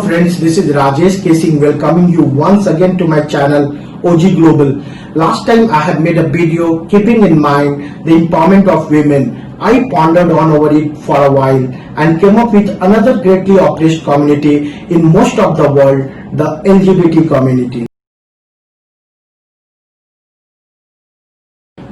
friends, this is Rajesh K, Singh welcoming you once again to my channel OG Global. Last time I had made a video keeping in mind the empowerment of women. I pondered on over it for a while and came up with another greatly oppressed community in most of the world, the LGBT community.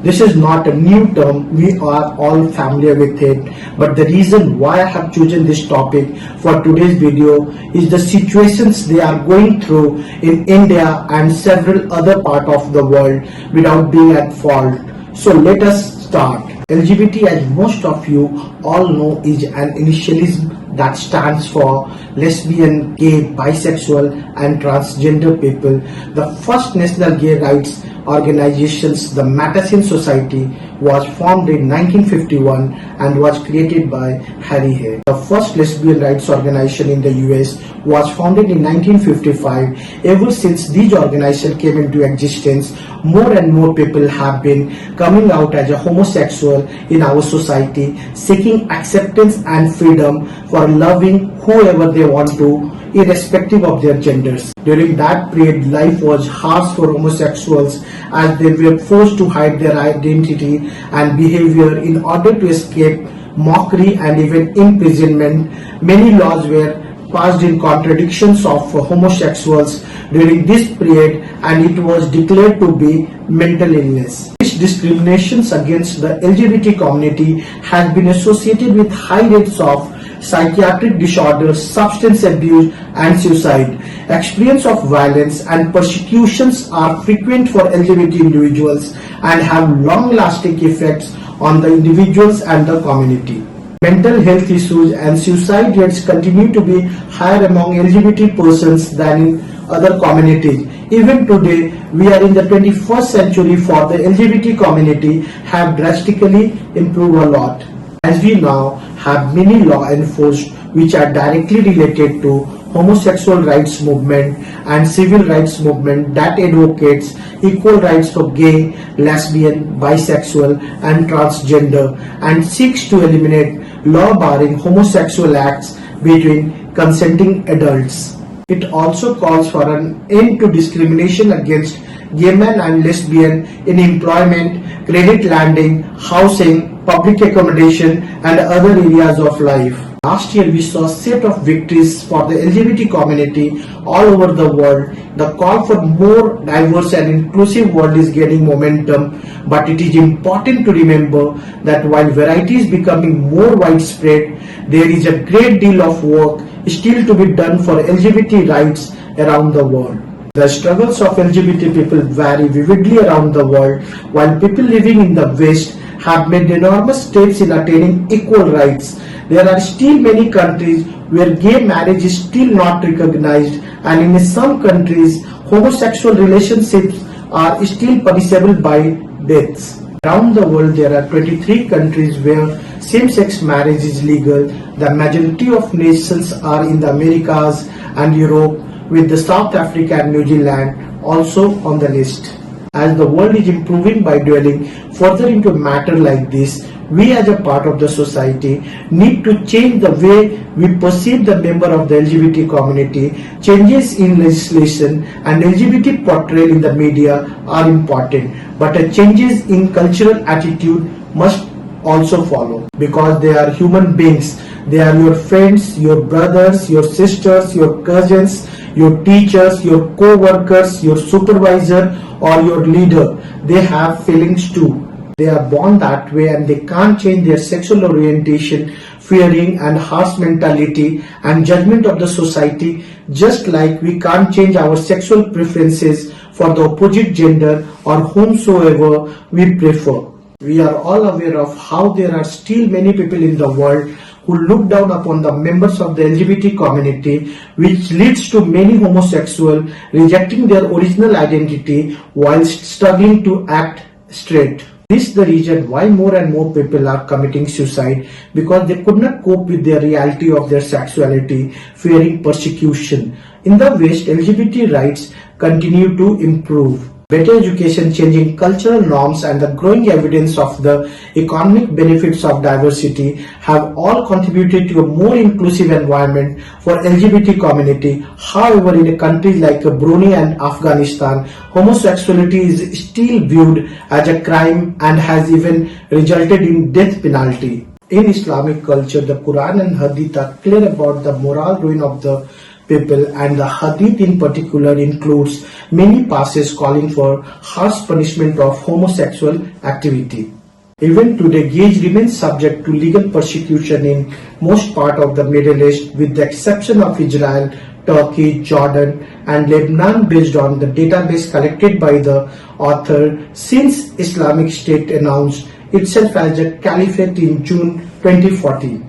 This is not a new term, we are all familiar with it, but the reason why I have chosen this topic for today's video is the situations they are going through in India and several other parts of the world without being at fault. So let us start. LGBT, as most of you all know, is an initialism that stands for lesbian, gay, bisexual and transgender people. The first national gay rights organizations, the Mattachine Society, was formed in 1951 and was created by Harry Hay. The first lesbian rights organization in the US was founded in 1955. Ever since these organizations came into existence, more and more people have been coming out as a homosexual in our society, seeking acceptance and freedom for loving whoever they want to, irrespective of their genders. During that period, life was harsh for homosexuals as they were forced to hide their identity and behavior in order to escape mockery and even imprisonment. Many laws were passed in contradictions of homosexuals during this period, and it was declared to be mental illness. This discriminations against the LGBT community has been associated with high rates of psychiatric disorders, substance abuse and suicide. Experience of violence and persecutions are frequent for LGBT individuals and have long-lasting effects on the individuals and the community. Mental health issues and suicide rates continue to be higher among LGBT persons than in other communities. Even today, we are in the 21st century for the LGBT community have drastically improved a lot. As we now have many laws enforced which are directly related to homosexual rights movement and civil rights movement that advocates equal rights for gay, lesbian, bisexual and transgender and seeks to eliminate law barring homosexual acts between consenting adults. It also calls for an end to discrimination against gay men and lesbian in employment, credit lending, housing, public accommodation and other areas of life. Last year we saw a set of victories for the LGBT community all over the world. The call for more diverse and inclusive world is gaining momentum, but it is important to remember that while variety is becoming more widespread, there is a great deal of work still to be done for LGBT rights around the world. The struggles of LGBT people vary vividly around the world. While people living in the West have made enormous steps in attaining equal rights, there are still many countries where gay marriage is still not recognized, and in some countries homosexual relationships are still punishable by death. Around the world there are 23 countries where same-sex marriage is legal. The majority of nations are in the Americas and Europe, with the South Africa and New Zealand also on the list. As the world is improving by dwelling further into a matter like this, we as a part of the society need to change the way we perceive the member of the LGBT community. Changes in legislation and LGBT portrayal in the media are important, but changes in cultural attitude must also follow, because they are human beings. They are your friends, your brothers, your sisters, your cousins, your teachers, your co-workers, your supervisor or your leader. They have feelings too. They are born that way and they can't change their sexual orientation, fearing and harsh mentality and judgment of the society, just like we can't change our sexual preferences for the opposite gender or whomsoever we prefer. We are all aware of how there are still many people in the world who look down upon the members of the LGBT community, which leads to many homosexuals rejecting their original identity whilst struggling to act straight. This is the reason why more and more people are committing suicide, because they could not cope with the reality of their sexuality, fearing persecution. In the West, LGBT rights continue to improve. Better education, changing cultural norms, and the growing evidence of the economic benefits of diversity have all contributed to a more inclusive environment for LGBT community. However, in a country like Brunei and Afghanistan, homosexuality is still viewed as a crime and has even resulted in death penalty. In Islamic culture, the Quran and Hadith are clear about the moral ruin of the people, and the Hadith in particular includes many passages calling for harsh punishment of homosexual activity. Even today, gays remain subject to legal persecution in most part of the Middle East, with the exception of Israel, Turkey, Jordan, and Lebanon, based on the database collected by the author since Islamic State announced itself as a caliphate in June 2014.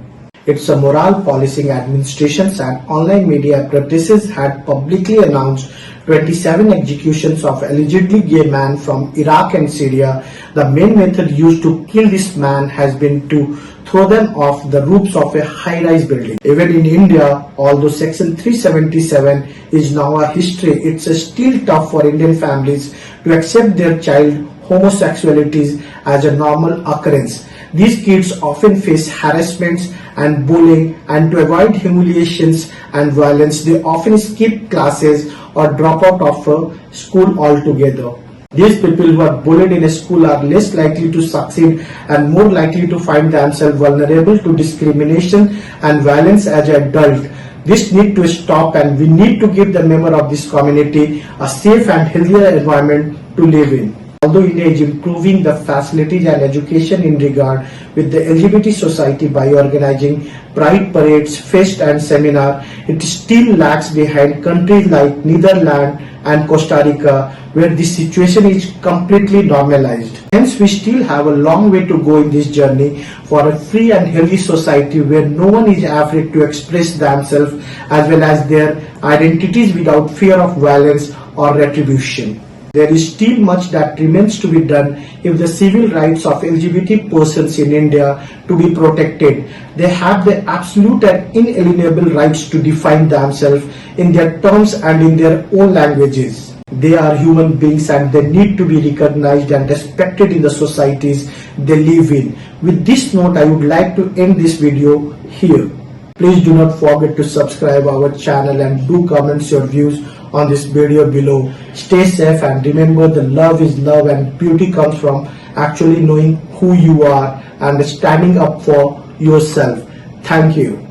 Its moral policing administrations and online media practices had publicly announced 27 executions of allegedly gay men from Iraq and Syria. The main method used to kill this man has been to throw them off the roofs of a high-rise building. Even in India, although Section 377 is now a history, it's still tough for Indian families to accept their child homosexuality as a normal occurrence. These kids often face harassments and bullying, and to avoid humiliations and violence, they often skip classes or drop out of school altogether. These people who are bullied in a school are less likely to succeed and more likely to find themselves vulnerable to discrimination and violence as an adult. This needs to stop, and we need to give the member of this community a safe and healthier environment to live in. Although India is improving the facilities and education in regard with the LGBT society by organizing pride parades, fest and seminar, it still lags behind countries like Netherlands and Costa Rica, where this situation is completely normalized. Hence, we still have a long way to go in this journey for a free and healthy society where no one is afraid to express themselves as well as their identities without fear of violence or retribution. There is still much that remains to be done if the civil rights of LGBT persons in India to be protected. They have the absolute and inalienable rights to define themselves in their terms and in their own languages. They are human beings and they need to be recognized and respected in the societies they live in. With this note, I would like to end this video here. Please do not forget to subscribe our channel and do comment your views on this video below. Stay safe and remember, the love is love and beauty comes from actually knowing who you are and standing up for yourself. Thank you.